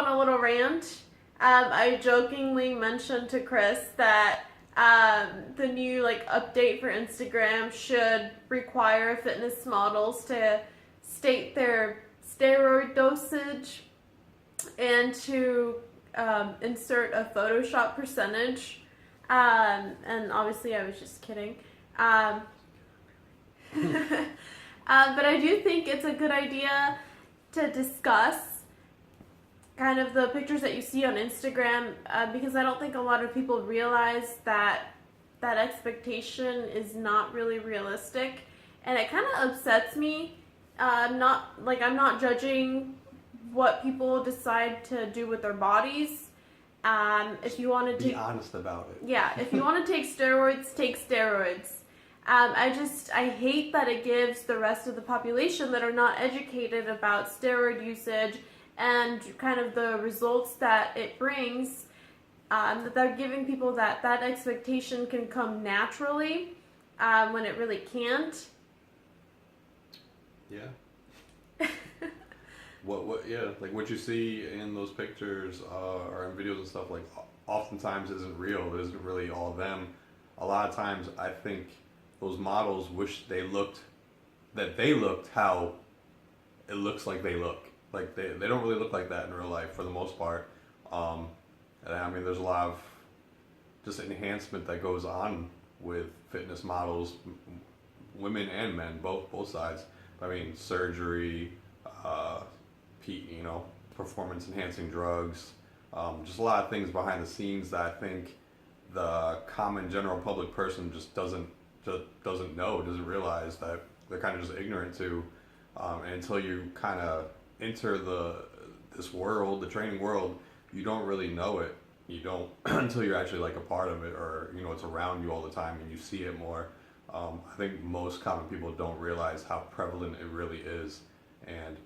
on a little rant. I jokingly mentioned to Chris that the new update for Instagram should require fitness models to state their steroid dosage and to insert a Photoshop percentage. And obviously, I was just kidding. But I do think it's a good idea to discuss kind of the pictures that you see on Instagram, because I don't think a lot of people realize that that expectation is not really realistic, and it kind of upsets me. I'm not judging what people decide to do with their bodies. If you want to be honest about it. Yeah, if you want to take steroids, take steroids. I hate that it gives the rest of the population that are not educated about steroid usage and kind of the results that it brings, that they're giving people that expectation can come naturally, when it really can't. Yeah. Yeah, like what you see in those pictures or in videos and stuff, like oftentimes isn't real. It isn't really all them. A lot of times I think those models wish they looked how it looks like they look. Like they don't really look like that in real life for the most part. And I mean, there's a lot of just enhancement that goes on with fitness models, women and men, both sides. I mean, surgery, performance enhancing drugs, just a lot of things behind the scenes that I think the common general public person just doesn't know, doesn't realize, that they're kind of just ignorant to, and until you kind of enter this world, the training world, you don't really know it. You don't until you're actually like a part of it, or it's around you all the time and you see it more. I think most common people don't realize how prevalent it really is, and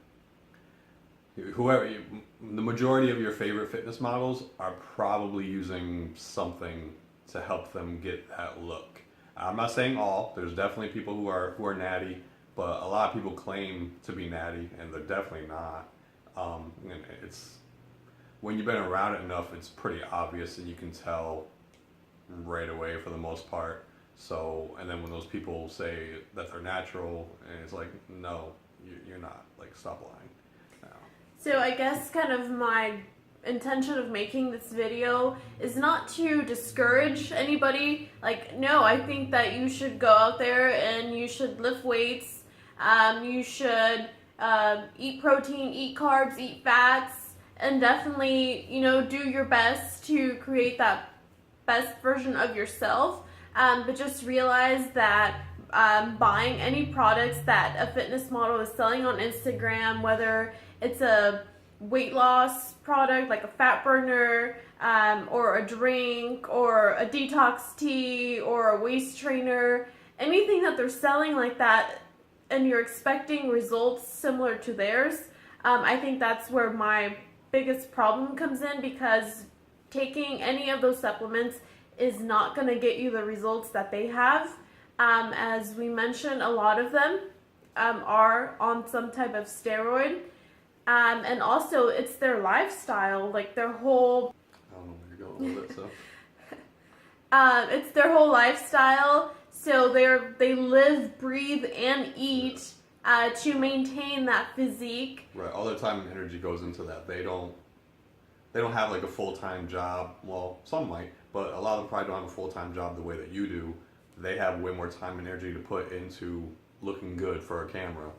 the majority of your favorite fitness models are probably using something to help them get that look. I'm not saying all. There's definitely people who are natty, but a lot of people claim to be natty, and they're definitely not. And it's when you've been around it enough, it's pretty obvious, and you can tell right away for the most part. So, and then when those people say that they're natural, and it's like, no, you're not. Like, stop lying. No. So I guess kind of my intention of making this video is not to discourage anybody. Like, no, I think that you should go out there and you should lift weights. You should eat protein, eat carbs, eat fats, and definitely, do your best to create that best version of yourself. But just realize that buying any products that a fitness model is selling on Instagram, whether it's a weight loss product like a fat burner, or a drink, or a detox tea, or a waist trainer, anything that they're selling like that, and you're expecting results similar to theirs, I think that's where my biggest problem comes in, because taking any of those supplements is not going to get you the results that they have. As we mentioned, a lot of them are on some type of steroid. And also, it's their lifestyle, like their whole... I don't know where you're going with it, so... it's their whole lifestyle, so they live, breathe, and eat to maintain that physique. Right, all their time and energy goes into that. They don't have like a full-time job. Well, some might, but a lot of them probably don't have a full-time job the way that you do. They have way more time and energy to put into looking good for a camera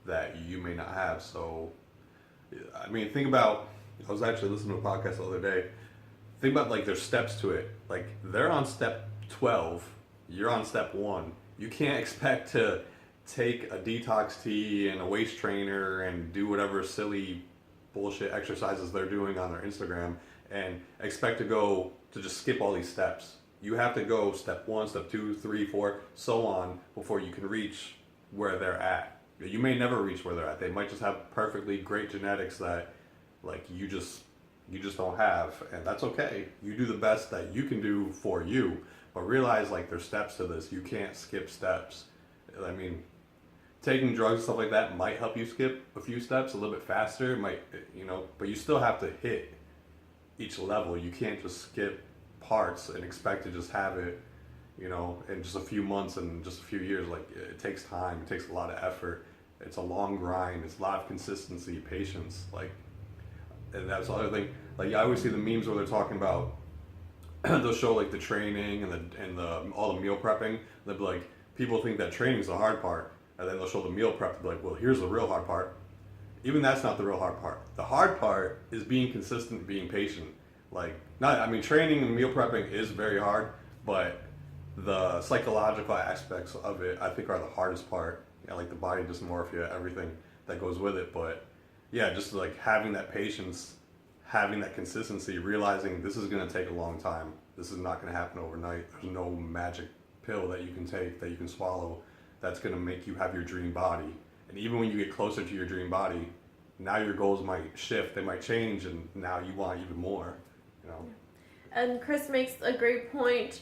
that you may not have. So, I mean, think about, I was actually listening to a podcast the other day. Think about like their steps to it. Like they're on step 12, you're on step 1. You can't expect to take a detox tea and a waist trainer and do whatever silly bullshit exercises they're doing on their Instagram and expect to just skip all these steps. You have to go step 1, step 2, 3, 4, so on before you can reach where they're at. You may never reach where they're at. They might just have perfectly great genetics that like you just don't have, and that's okay. You do the best that you can do for you, but realize like there's steps to this. You can't skip steps. I mean, taking drugs and stuff like that might help you skip a few steps a little bit faster. It might, but you still have to hit each level. You can't just skip parts and expect to just have it, in just a few months and just a few years. Like, it takes time. It takes a lot of effort. It's a long grind. It's a lot of consistency, patience. Like, and that's the other thing. Like, I always see the memes where they're talking about they'll show like the training and the all the meal prepping. They'll be like, people think that training's the hard part, and then they'll show the meal prep. They'll be like, well, here's the real hard part. Even that's not the real hard part. The hard part is being consistent, being patient. Like, training and meal prepping is very hard, but the psychological aspects of it, I think, are the hardest part. Like the body dysmorphia, everything that goes with it. But yeah, just like having that patience, having that consistency, realizing this is going to take a long time. This is not going to happen overnight. There's no magic pill that you can take, that you can swallow, that's going to make you have your dream body. And even when you get closer to your dream body, now your goals might shift, they might change, and now you want even more. And Chris makes a great point.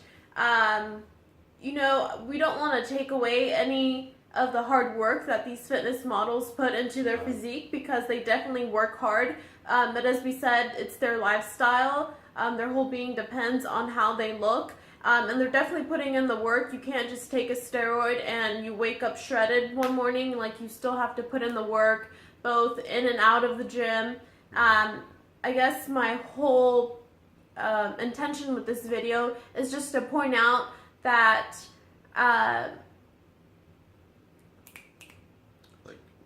We don't want to take away any of the hard work that these fitness models put into their physique, because they definitely work hard. But as we said, it's their lifestyle. Their whole being depends on how they look. And they're definitely putting in the work. You can't just take a steroid and you wake up shredded one morning. Like, you still have to put in the work, both in and out of the gym. I guess my whole intention with this video is just to point out that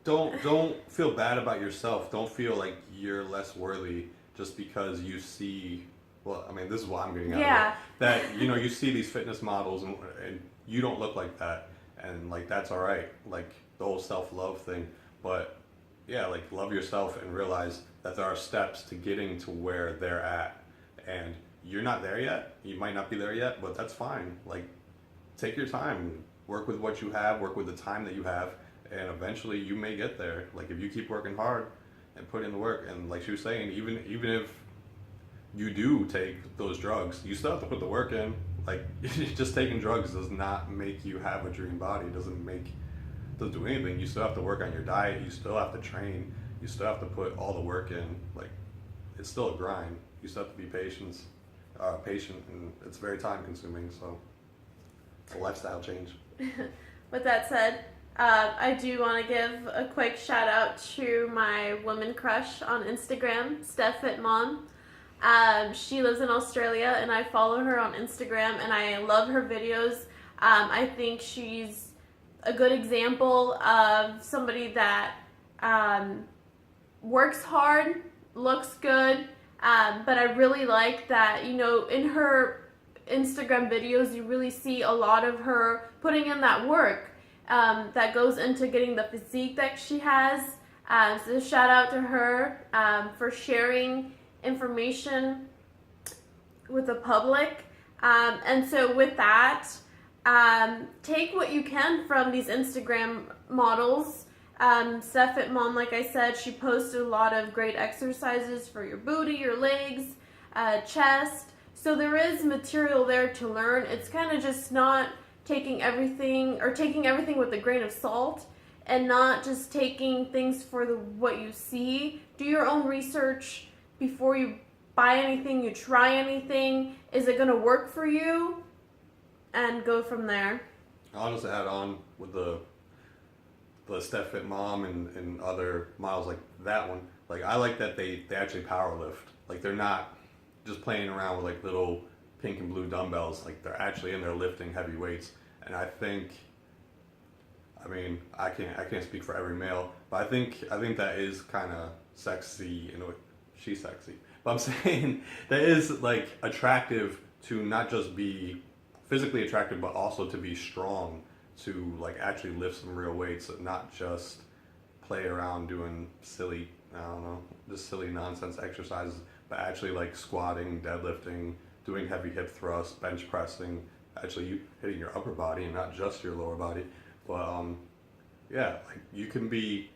don't feel bad about yourself. Don't feel like you're less worthy just because you see. Well, this is what I'm getting out of it. That you see these fitness models and you don't look like that, and like that's all right. Like the whole self-love thing, but yeah, like love yourself and realize that there are steps to getting to where they're at, and you're not there yet. You might not be there yet, but that's fine. Like, take your time, work with what you have, work with the time that you have, and eventually you may get there. Like, if you keep working hard and put in the work, and like she was saying, even if you do take those drugs, you still have to put the work in. Like, just taking drugs does not make you have a dream body. It doesn't do anything. You still have to work on your diet. You still have to train. You still have to put all the work in. Like, it's still a grind. You still have to be patient, and it's very time consuming. So it's a lifestyle change. With that said, I do want to give a quick shout out to my woman crush on Instagram, StephFitMom. She lives in Australia, and I follow her on Instagram, and I love her videos. I think she's a good example of somebody that works hard, looks good, but I really like that, in her Instagram videos, you really see a lot of her putting in that work that goes into getting the physique that she has. So shout out to her for sharing information with the public. And so with that, take what you can from these Instagram models. StephFitMom, like I said, she posted a lot of great exercises for your booty, your legs, chest. So there is material there to learn. It's kind of just not taking everything with a grain of salt, and not just taking things for what you see. Do your own research before you buy anything, you try anything. Is it going to work for you? And go from there. I'll just add on with the StephFitMom and other models like that one. Like, I like that they actually power lift. Like, they're not just playing around with like little pink and blue dumbbells. Like, they're actually in there lifting heavy weights. And I think, I can't speak for every male, but I think that is kind of sexy in a way. She's sexy, but I'm saying that is like attractive to not just be physically attractive, but also to be strong, to like actually lift some real weights, not just play around doing silly, just silly nonsense exercises, but actually like squatting, deadlifting, doing heavy hip thrusts, bench pressing, actually hitting your upper body and not just your lower body. But yeah, like you can be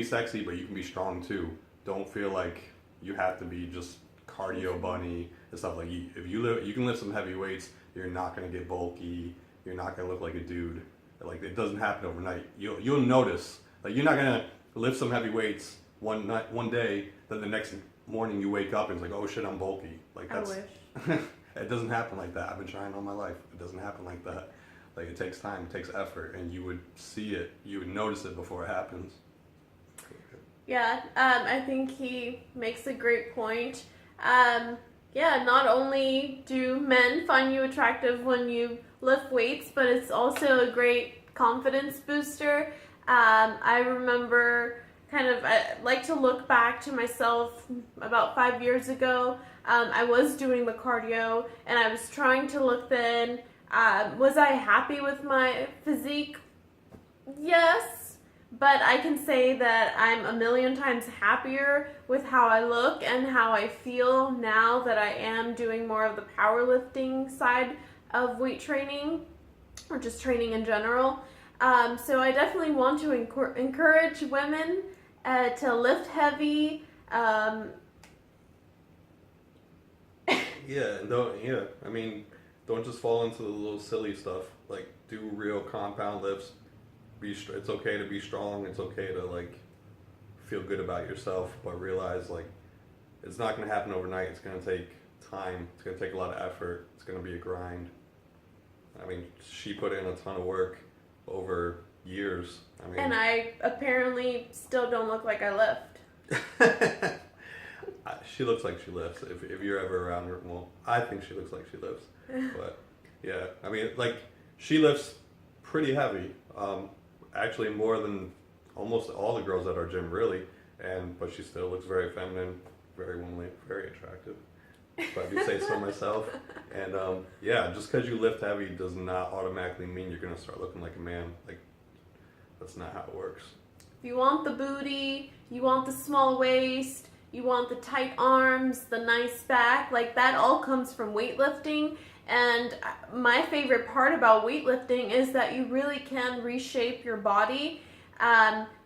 sexy, but you can be strong too. Don't feel like you have to be just cardio bunny and stuff. Like, you can lift some heavy weights. You're not gonna get bulky. You're not gonna look like a dude. Like it doesn't happen overnight. You'll notice. Like you're not gonna lift some heavy weights one day, then the next morning you wake up and it's like, oh shit, I'm bulky. Like I that's wish. it doesn't happen like that. I've been trying all my life. It doesn't happen like that. Like it takes time, it takes effort, and you would see it, you would notice it before it happens. Yeah, I think he makes a great point. Yeah, not only do men find you attractive when you lift weights, but it's also a great confidence booster. I remember I like to look back to myself about 5 years ago. I was doing the cardio and I was trying to look thin. Was I happy with my physique? Yes, but I can say that I'm a million times happier with how I look and how I feel now that I am doing more of the powerlifting side of weight training, or just training in general. So I definitely want to encourage women to lift heavy. I mean, don't just fall into the little silly stuff. Like, do real compound lifts. It's okay to be strong. It's okay to like feel good about yourself, but realize like it's not going to happen overnight. It's going to take time. It's going to take a lot of effort. It's going to be a grind. I mean, she put in a ton of work over years. I mean, And I apparently still don't look like I lift. she looks like she lifts. If you're ever around her, well, I think she looks like she lifts. But yeah, I mean, like she lifts pretty heavy. Actually, more than almost all the girls at our gym, really. But she still looks very feminine, very womanly, very attractive. If I do say so myself. And yeah, just because you lift heavy does not automatically mean you're gonna start looking like a man. Like that's not how it works. If you want the booty, you want the small waist, you want the tight arms, the nice back, like that all comes from weightlifting. And my favorite part about weightlifting is that you really can reshape your body.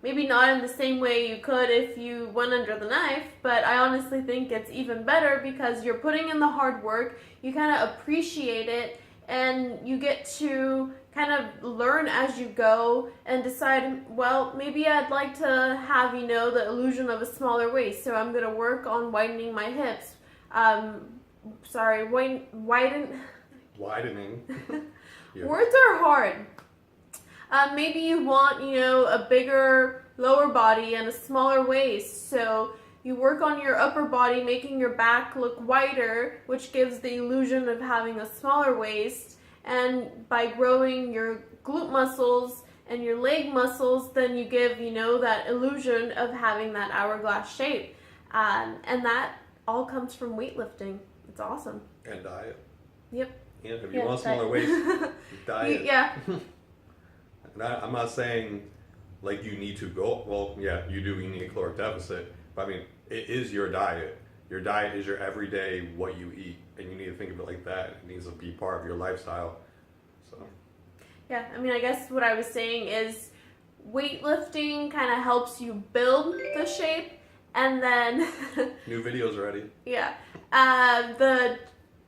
Maybe not in the same way you could if you went under the knife, but I honestly think it's even better because you're putting in the hard work, you kind of appreciate it, and you get to kind of learn as you go and decide, well, maybe I'd like to have, the illusion of a smaller waist, so I'm going to work on widening my hips. Widening. Yeah. Words are hard. Maybe you want, a bigger lower body and a smaller waist. So you work on your upper body, making your back look wider, which gives the illusion of having a smaller waist. And by growing your glute muscles and your leg muscles, then you give, that illusion of having that hourglass shape. And that all comes from weightlifting. It's awesome. And diet. Yep. Yeah, if you want a smaller waist, diet. Yeah. I'm not saying like you need to go. Well, yeah, you do. You need a caloric deficit, but I mean, it is your diet. Your diet is your everyday what you eat, and you need to think of it like that. It needs to be part of your lifestyle. So. Yeah, I mean, I guess what I was saying is weightlifting kind of helps you build the shape, and then New videos ready. Yeah, the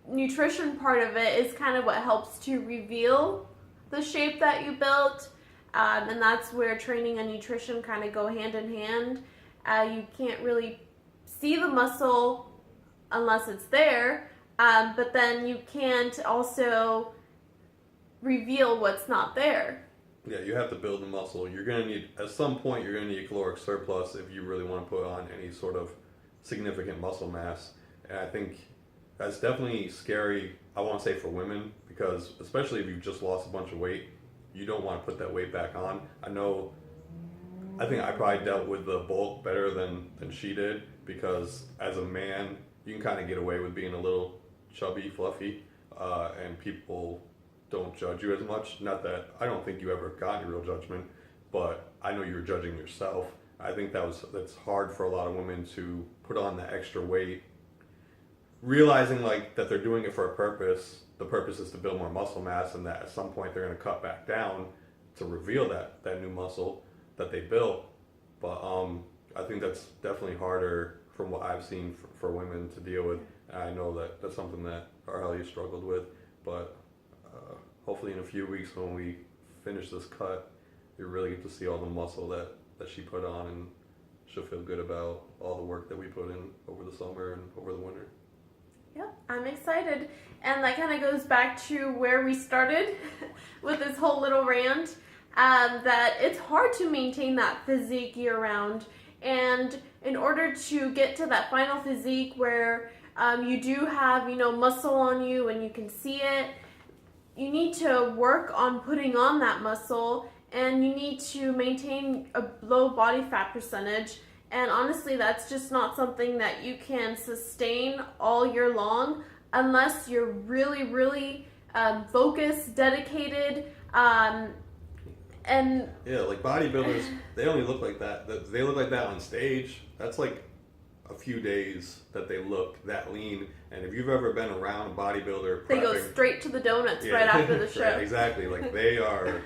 nutrition part of it is kind of what helps to reveal the shape that you built. And that's where training and nutrition kind of go hand in hand. You can't really see the muscle unless it's there, but then you can't also reveal what's not there. Yeah, you have to build the muscle. You're going to need, at some point, you're going to need a caloric surplus if you really want to put on any sort of significant muscle mass. And I think that's definitely scary, I want to say, for women, because especially if you've just lost a bunch of weight, you don't want to put that weight back on. I think I probably dealt with the bulk better than she did, because as a man, you can kind of get away with being a little chubby, fluffy, and people don't judge you as much. Not that I don't think you ever got any real judgment, but I know you were judging yourself. I think that's hard for a lot of women to put on the extra weight, realizing like that they're doing it for a purpose. The purpose is to build more muscle mass, and that at some point they're going to cut back down to reveal that new muscle that they built. But I think that's definitely harder from what I've seen for women to deal with. And I know that that's something that Arhelia struggled with, but hopefully in a few weeks when we finish this cut, you really get to see all the muscle that she put on, and she'll feel good about all the work that we put in over the summer and over the winter. Yep, I'm excited. And that kind of goes back to where we started with this whole little rant, that it's hard to maintain that physique year round. And in order to get to that final physique where you do have, muscle on you and you can see it, you need to work on putting on that muscle, and you need to maintain a low body fat percentage. And honestly, that's just not something that you can sustain all year long unless you're really, really focused, dedicated, and yeah, like bodybuilders, they only look like that. They look like that on stage. That's like a few days that they look that lean. And if you've ever been around a bodybuilder, they go straight to the donuts right after the show. Right, exactly. Like they're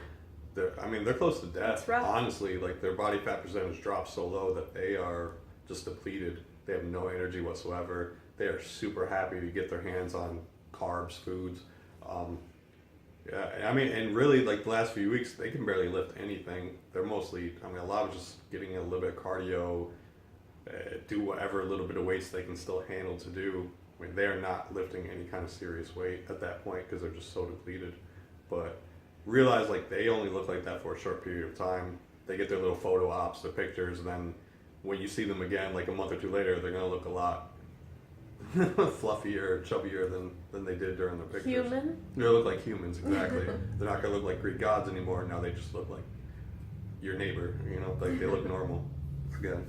close to death. Honestly, like their body fat percentage drops so low that they are just depleted. They have no energy whatsoever. They are super happy to get their hands on carbs, foods. Yeah, and really, like the last few weeks, they can barely lift anything. They're mostly, a lot of just getting a little bit of cardio, do whatever little bit of weights they can still handle to do. They're not lifting any kind of serious weight at that point because they're just so depleted. But realize, like, they only look like that for a short period of time. They get their little photo ops, their pictures, and then when you see them again, like a month or two later, they're going to look a lot fluffier, chubbier than they did during the pictures. Human? They look like humans, exactly. They're not going to look like Greek gods anymore. Now they just look like your neighbor, like they look normal. It's good.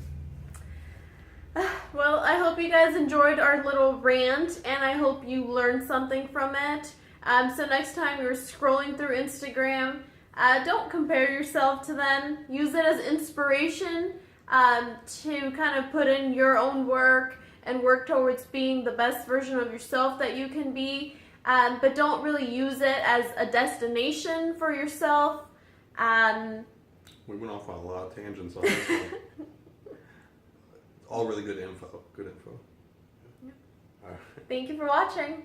Well, I hope you guys enjoyed our little rant, and I hope you learned something from it. So next time you're scrolling through Instagram, don't compare yourself to them. Use it as inspiration to kind of put in your own work and work towards being the best version of yourself that you can be. But don't really use it as a destination for yourself. We went off on a lot of tangents on this one. All really good info. Good info. Yep. All right. Thank you for watching.